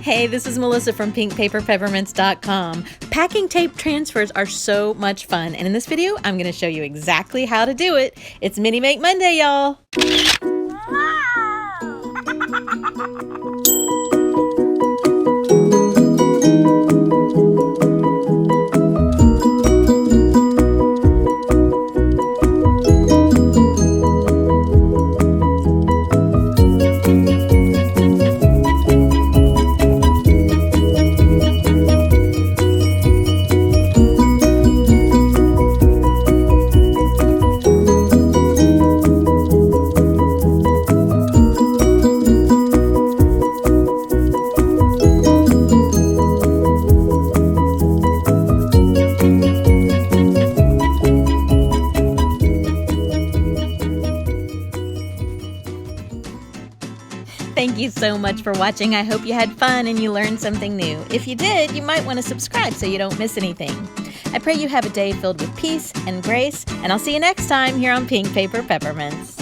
Hey, this is Melissa from pinkpaperpeppermints.com. Packing tape transfers are so much fun, and in this video, I'm going to show you exactly how to do it. It's Mini Make Monday, y'all. Thank you so much for watching. I hope you had fun and you learned something new. If you did, you might want to subscribe so you don't miss anything. I pray you have a day filled with peace and grace, and I'll see you next time here on Pink Paper Peppermints.